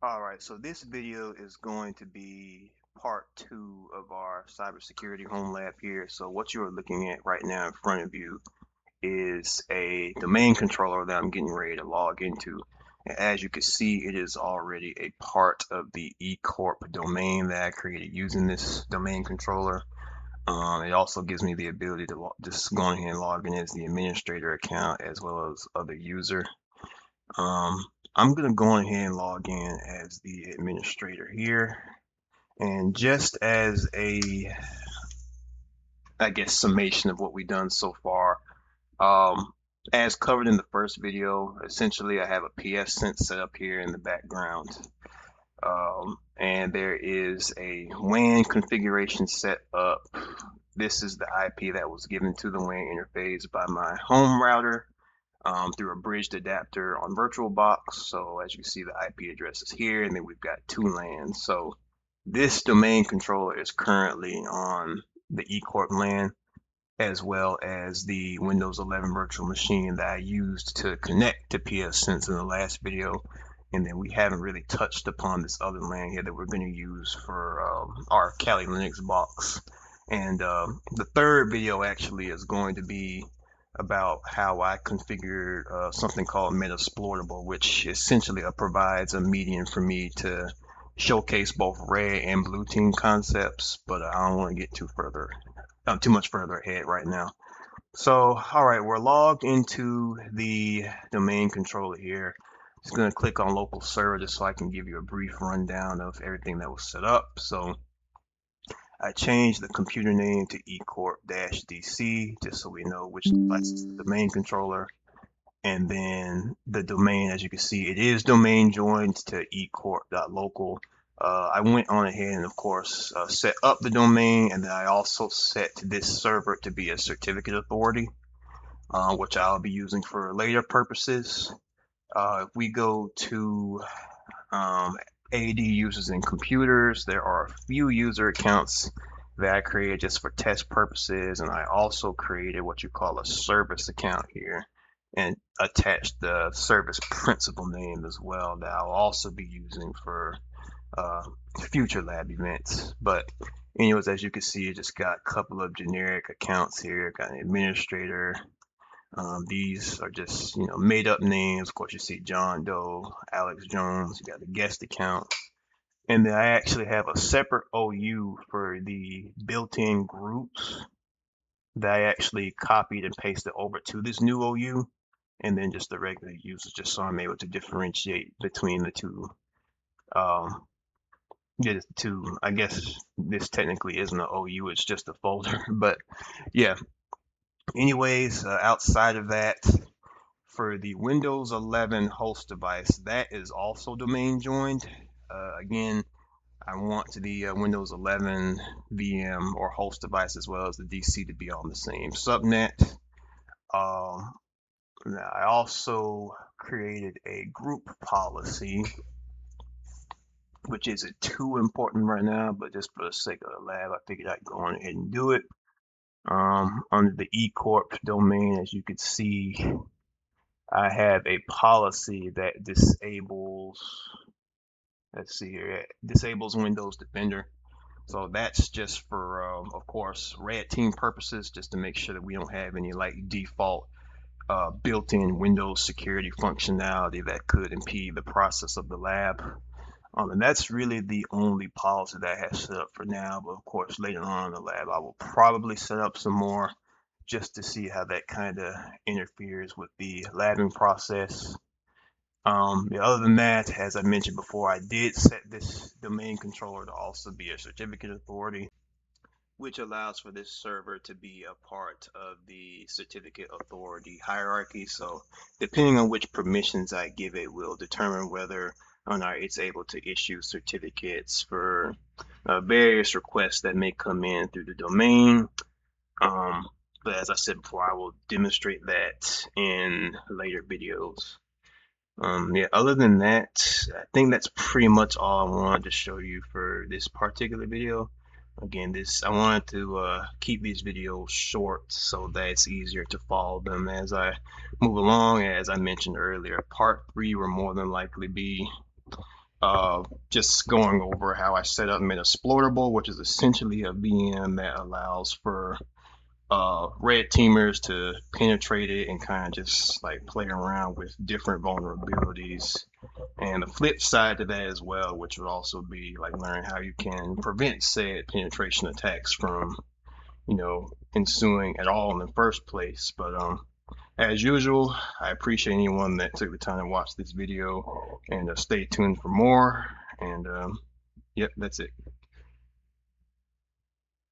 All right, so this video is going to be part two of our cybersecurity home lab here. So what you are looking at right now in front of you is a domain controller that I'm getting ready to log into. And as you can see, it is already a part of the Ecorp domain that I created using this domain controller. It also gives me the ability to just go ahead and log in as the administrator account as well as other user. Um, I'm going to go ahead and log in as the administrator here. And just as a, I guess, summation of what we've done so far, um, as covered in the first video, essentially I have a PSCent set up here in the background. And there is a WAN configuration set up. This is the IP that was given to the WAN interface by my home router through a bridged adapter on VirtualBox. So as you see, the IP address is here, and then we've got two LANs. So this domain controller is currently on the Ecorp LAN, as well as the Windows 11 virtual machine that I used to connect to PSCent in the last video. And then we haven't really touched upon this other LAN here that we're going to use for our Kali Linux box. And the third video actually is going to be about how I configured something called Metasploitable, which essentially provides a medium for me to showcase both red and blue team concepts, but I don't want to get too much further ahead right now. So, all right, we're logged into the domain controller here. Just going to click on local server just so I can give you a brief rundown of everything that was set up. So I changed the computer name to Ecorp-DC just so we know which device is the domain controller. And then the domain, as you can see, it is domain joined to Ecorp.local. I went on ahead and, of course, set up the domain, and then I also set this server to be a certificate authority, which I'll be using for later purposes. If we go to AD users and computers, there are a few user accounts that I created just for test purposes, and I also created what you call a service account here and attached the service principal name as well that I'll also be using for uh, future lab events. But anyways, as you can see, it just got a couple of generic accounts here. Got an administrator. These are just, made up names. Of course, you see John Doe, Alex Jones. You got the guest account. And then I actually have a separate OU for the built-in groups that I actually copied and pasted over to this new OU. And then just the regular users, just so I'm able to differentiate between the two. Um, yeah, the two. I guess this technically isn't an OU, it's just a folder. But yeah, anyways, outside of that, for the Windows 11 host device, that is also domain joined. Again, I want the Windows 11 VM or host device as well as the DC to be on the same subnet. Um, I also created a group policy, which isn't too important right now, but just for the sake of the lab, I figured I'd go on ahead and do it. Under the eCorp domain, as you can see, I have a policy that disables, let's see here, it disables Windows Defender. So that's just for, of course, red team purposes, just to make sure that we don't have any like default built-in Windows security functionality that could impede the process of the lab. And that's really the only policy that I have set up for now. But of course, later on in the lab, I will probably set up some more just to see how that kind of interferes with the labbing process. Other than that, as I mentioned before, I did set this domain controller to also be a certificate authority, which allows for this server to be a part of the certificate authority hierarchy. So depending on which permissions I give it will determine whether or not it's able to issue certificates for various requests that may come in through the domain. But as I said before, I will demonstrate that in later videos. Yeah, other than that, I think that's pretty much all I wanted to show you for this particular video. Again, I wanted to keep these videos short so that it's easier to follow them as I move along. As I mentioned earlier, part 3 will more than likely be just going over how I set up Metasploitable, which is essentially a VM that allows for red teamers to penetrate it and kind of just like play around with different vulnerabilities. And the flip side to that as well, which would also be like learning how you can prevent said penetration attacks from, ensuing at all in the first place. But as usual, I appreciate anyone that took the time to watch this video, and stay tuned for more. And yep, that's it.